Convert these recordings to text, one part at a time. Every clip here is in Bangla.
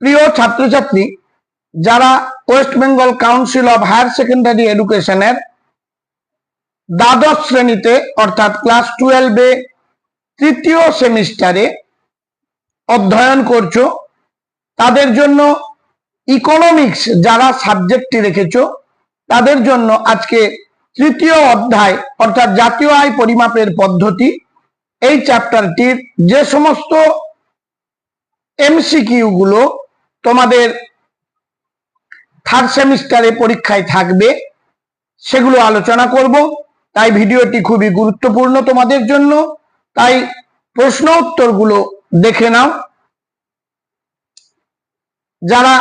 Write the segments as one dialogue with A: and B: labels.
A: প্রিয় ছাত্রছাত্রী, যারা West Bengal council of higher secondary এডুকেশনের দ্বাদশ শ্রেণীতে অর্থাৎ ক্লাস 12-এ তৃতীয় সেমিস্টারে অধ্যয়ন করছো, তাদের জন্য ইকোনমিক্স যারা সাবজেক্টটি রেখেছো তাদের জন্য আজকে তৃতীয় অধ্যায় অর্থাৎ জাতীয় আয় পরিমাপের পদ্ধতি, এই চ্যাপ্টারটির যে সমস্ত এমসিকিউ গুলো তোমাদের থার্ড সেমিস্টারে পরীক্ষায় থাকবে সেগুলো আলোচনা করব। তাই ভিডিওটি খুবই গুরুত্বপূর্ণ তোমাদের জন্য, তাই প্রশ্ন উত্তরগুলো দেখে নাও। যারা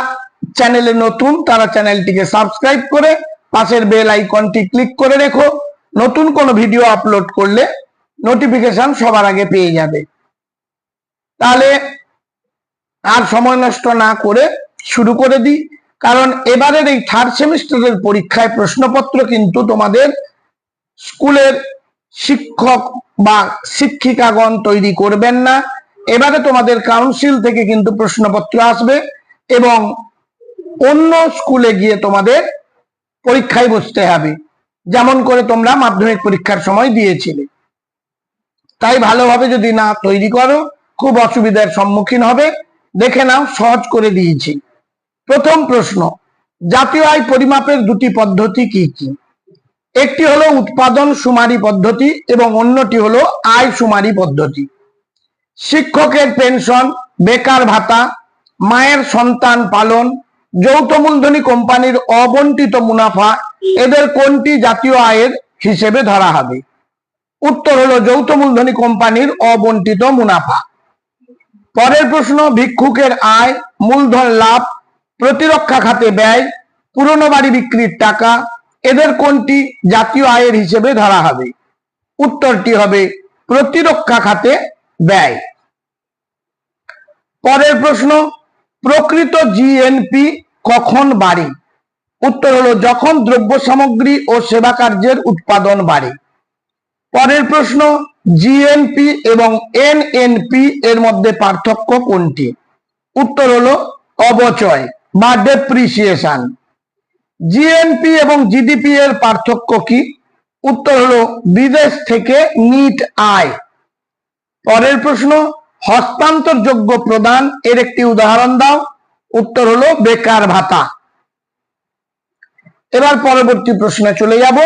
A: চ্যানেলে নতুন তারা চ্যানেলটিকে সাবস্ক্রাইব করে পাশের বেল আইকনটি ক্লিক করে রেখো, নতুন কোনো ভিডিও আপলোড করলে নোটিফিকেশন সবার আগে পেয়ে যাবে। তাহলে আর সময় নষ্ট না করে শুরু করে দিই, কারণ এবারের এই থার্ড সেমিস্টারের পরীক্ষায় প্রশ্নপত্র কিন্তু তোমাদের স্কুলের শিক্ষক বা শিক্ষিকাগণ তৈরি করবেন না। এবারে তোমাদের কাউন্সিল থেকে কিন্তু প্রশ্নপত্র আসবে এবং অন্য স্কুলে গিয়ে তোমাদের পরীক্ষায় বসতে হবে, যেমন করে তোমরা মাধ্যমিক পরীক্ষার সময় দিয়েছিলে। তাই ভালোভাবে যদি না তৈরি করো খুব অসুবিধার সম্মুখীন হবে। দেখে নাও, সহজ করে দিয়েছি। প্রথম প্রশ্ন, জাতীয় আয় পরিমাপের দুটি পদ্ধতি কি কি? একটি হলো উৎপাদন সুমারি পদ্ধতি এবং অন্যটি হলো আয় সুমারি পদ্ধতি। শিক্ষকের পেনশন, বেকার ভাতা, মায়ের সন্তান পালন, যৌথ মূলধনী কোম্পানির অবন্টিত মুনাফা, এদের কোনটি জাতীয় আয়ের হিসেবে ধরা হবে? উত্তর হলো যৌথ মূলধনী কোম্পানির অবন্টিত মুনাফা। পরের প্রশ্ন, ভিক্ষুকের আয়, মূলধন লাভ, প্রতিরক্ষা খাতে ব্যয়, পুরনো বাড়ি বিক্রির টাকা, এদের কোনটি জাতীয় আয়ের হিসেবে ধরা হবে? উত্তরটি হবে প্রতিরক্ষা খাতে ব্যয়। পরের প্রশ্ন, প্রকৃত জিএনপি কখন বাড়ে? উত্তর হলো যখন দ্রব্য সামগ্রী ও সেবা কার্যের উৎপাদন বাড়ে। পরের প্রশ্ন, জিএনপি এবং এনএনপি এর মধ্যে পার্থক্য কোনটি? উত্তর হলো অবচয় বা ডেপ্রিসিয়েশন। জিএনপি এবং জিডিপি এর পার্থক্য কি? উত্তর হলো বিদেশ থেকে নিট আয়। পরের প্রশ্ন, হস্তান্তরযোগ্য প্রদান এর একটি উদাহরণ দাও। উত্তর হলো বেকার ভাতা। এবার পরবর্তী প্রশ্নে চলে যাব।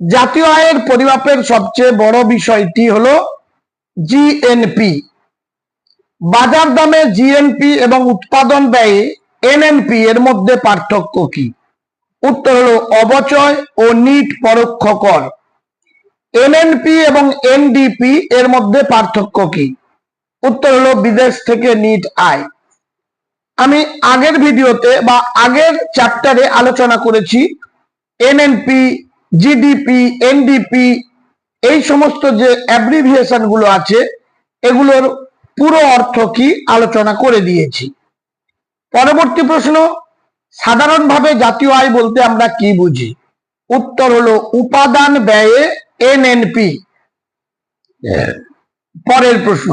A: জাতীয় আয়ের পরিমাপের সবচেয়ে বড় বিষয়টি হলো জিএনপি। বাজার দামে জিএনপি এবং উৎপাদন ব্যয়ে এনএনপি এর মধ্যে পার্থক্য কি? উত্তর হলো অবচয় ও নিট পরোক্ষ কর। এনএনপি এবং এনডিপি এর মধ্যে পার্থক্য কি? উত্তর হলো বিদেশ থেকে নিট আয়। আমি আগের ভিডিওতে বা আগের চ্যাপ্টারে আলোচনা করেছি এনএনপি, জিডিপি, এনডিপি এই সমস্ত যে অ্যাব্রিভিয়েশন গুলো আছে এগুলোর পুরো অর্থ কি আলোচনা করে দিয়েছি। পরবর্তী প্রশ্ন, সাধারণভাবে জাতীয় আয় বলতে আমরা কি বুঝি? উত্তর হলো উপাদান ব্যয়ে এনএনপি। পরের প্রশ্ন,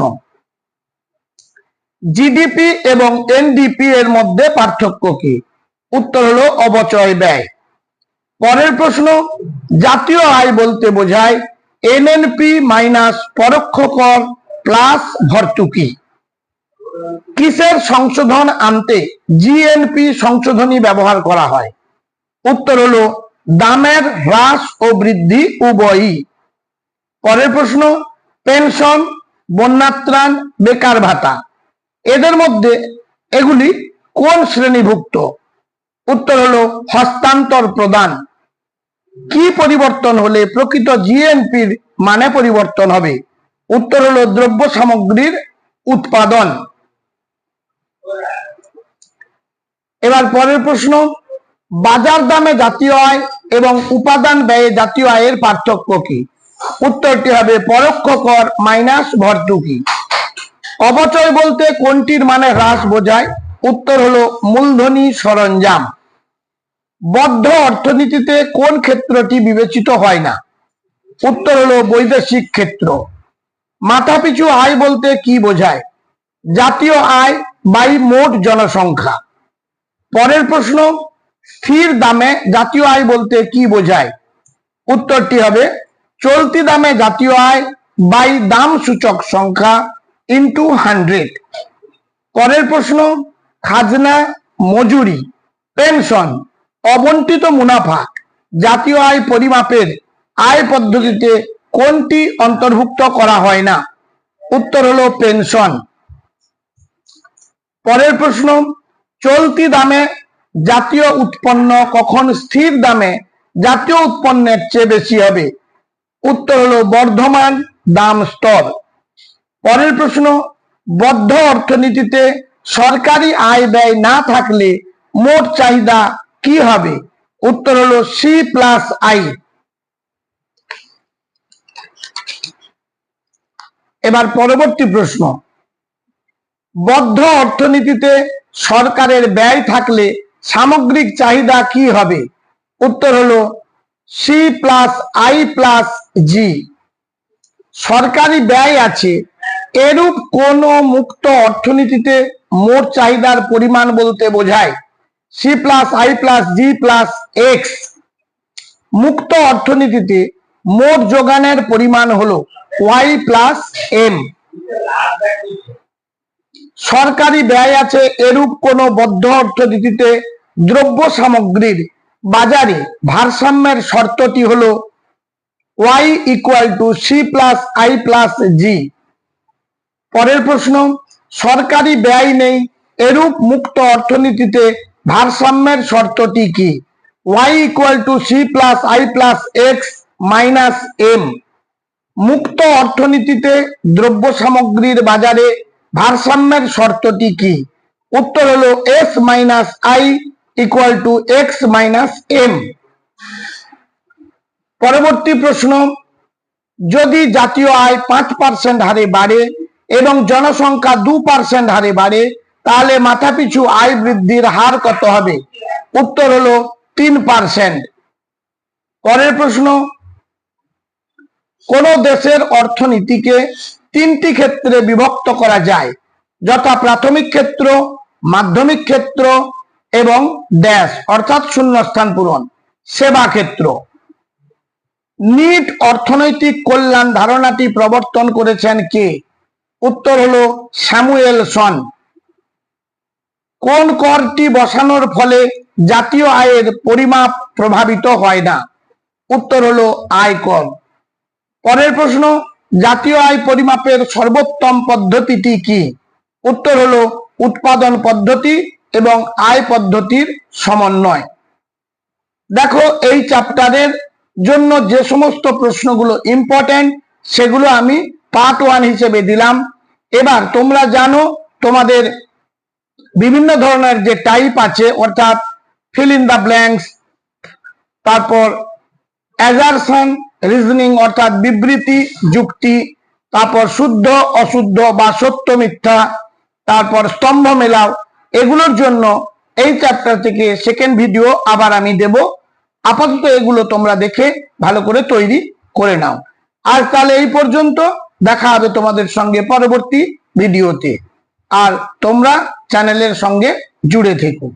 A: জিডিপি এবং এনডিপি এর মধ্যে পার্থক্য কি? উত্তর হলো অবচয় ব্যয়। পরের প্রশ্ন, জাতীয় আয় বলতে বোঝায় এনএনপি মাইনাস পরোক্ষ কর প্লাস ভর্তুকি। কিসের সংশোধন আনতে জিএনপি সংশোধনী ব্যবহার করা হয়? উত্তর হলো দামের হ্রাস ও বৃদ্ধি উভয়ই। পরের প্রশ্ন, পেনশন, বন্যাত্রাণ, বেকার ভাতা এদের মধ্যে এগুলি কোন শ্রেণীভুক্ত? উত্তর হলো হস্তান্তর প্রদান। কি পরিবর্তন হলে প্রকৃত জিএনপির মানে পরিবর্তন হবে? উত্তর হলো দ্রব্য সামগ্রীর উৎপাদন। এবার পরের প্রশ্ন, বাজার দামে জাতীয় আয় এবং উপাদান ব্যয়ে জাতীয় আয়ের পার্থক্য কি? উত্তরটি হবে পরোক্ষ কর মাইনাস ভর্তুকি। অবচয় বলতে কোনটির মানে হ্রাস বোঝায়? উত্তর হলো মূলধনী সরঞ্জাম। বদ্ধ অর্থনীতিতে কোন ক্ষেত্রটি বিবেচিত হয় না? উত্তর হলো বৈদেশিক ক্ষেত্র। মাথাপিছু আয় বলতে কি বোঝায়? জাতীয় আয় বাই মোট জনসংখ্যা। পরের প্রশ্ন, স্থির দামে জাতীয় আয় বলতে কি বোঝায়? উত্তরটি হবে চলতি দামে জাতীয় আয় বাই দাম সূচক সংখ্যা ইন্টু 100। পরের প্রশ্ন, খাজনা, মজুরি, পেনশন, অবন্টিত মুনাফা জাতীয় আয় পরিমাপের আয় পদ্ধতিতে কোনটি অন্তর্ভুক্ত করা হয় না? উত্তর হলো পেনশন। পরের প্রশ্ন, চলতি দামে জাতীয় উৎপন্ন কখন স্থির দামে জাতীয় উৎপন্নের চেয়ে বেশি হবে? উত্তর হলো বর্ধমান দাম স্তর। পরের প্রশ্ন, বদ্ধ অর্থনীতিতে সরকারি আয় ব্যয় না থাকলে মোট চাহিদা কি হবে? উত্তর হলো সি প্লাস আই। এবার পরবর্তী প্রশ্ন, বদ্ধ অর্থনীতিতে সরকারের ব্যয় থাকলে সামগ্রিক চাহিদা কি হবে? উত্তর হলো সি প্লাস আই প্লাস জি। সরকারি ব্যয় আছে, এরূপ কোন মুক্ত অর্থনীতিতে মোট চাহিদার পরিমাণ বলতে বোঝায়? C plus I plus G plus X. মুক্ত অর্থনীতিতে মোট যোগানের পরিমাণ হলো ওয়াই প্লাস এম। সরকারি ব্যয় আছে, এরূপ কোন বদ্ধ অর্থনীতিতে দ্রব্য সামগ্রীর বাজারে ভারসাম্যের শর্তটি হলো Y equal to C plus I plus G. পরের প্রশ্ন, সরকারি ব্যয় নেই, এরূপ মুক্ত অর্থনীতিতে ভারসাম্যের শর্তটি কি? Y equal to C plus I plus X minus M. মুক্ত অর্থনীতিতে দ্রব্য সামগ্রীর বাজারে ভারসাম্যের শর্তটি কি? উত্তর হলো S minus I equal to X minus M. পরবর্তী প্রশ্ন, যদি জাতীয় আয় 5% হারে বাড়ে এবং জনসংখ্যা 2% হারে বাড়ে তাহলে মাথাপিছু আয় বৃদ্ধির হার কত হবে? উত্তর হলো 3%। পরের প্রশ্ন, কোন দেশের অর্থনীতিকে 3টি ক্ষেত্রে বিভক্ত করা যায়, যথা প্রাথমিক ক্ষেত্র, মাধ্যমিক ক্ষেত্র এবং ড্যাশ অর্থাৎ শূন্যস্থান পূরণ, সেবা ক্ষেত্র। নিট অর্থনৈতিক কল্যাণ ধারণাটি প্রবর্তন করেছেন কে? উত্তর হলো স্যামুয়েলসন। কোন করটি বসানোর ফলে জাতীয় আয়ের পরিমাপ প্রভাবিত হয় না? উত্তর হলো আয়কর। পরের প্রশ্ন, জাতীয় আয় পরিমাপের সর্বোত্তম পদ্ধতিটি কি? উত্তর হলো উৎপাদন পদ্ধতি এবং আয় পদ্ধতির সমন্বয়। দেখো, এই চ্যাপ্টারের জন্য যে সমস্ত প্রশ্নগুলো ইম্পর্টেন্ট সেগুলো আমি পার্ট 1 হিসেবে দিলাম। এবার তোমরা জানো তোমাদের বিভিন্ন ধরনের যে টাইপ আছে, অর্থাৎ ফিল ইন দা ব্ল্যাঙ্কস, তারপর অ্যাজারশন, রিজনিং অর্থাৎ বিবৃতি, যুক্তি, তারপর শুদ্ধ অশুদ্ধ বা সত্য মিথ্যা, তারপর স্তম্ভ মেলাও, এগুলোর জন্য এই চ্যাপ্টার থেকে সেকেন্ড ভিডিও আবার আমি দেব। আপাতত এগুলো তোমরা দেখে ভালো করে তৈরি করে নাও। আজ তাহলে এই পর্যন্ত, দেখা হবে তোমাদের সঙ্গে পরবর্তী ভিডিওতে। আর তোমরা চ্যানেলের সঙ্গে জুড়ে থেকো।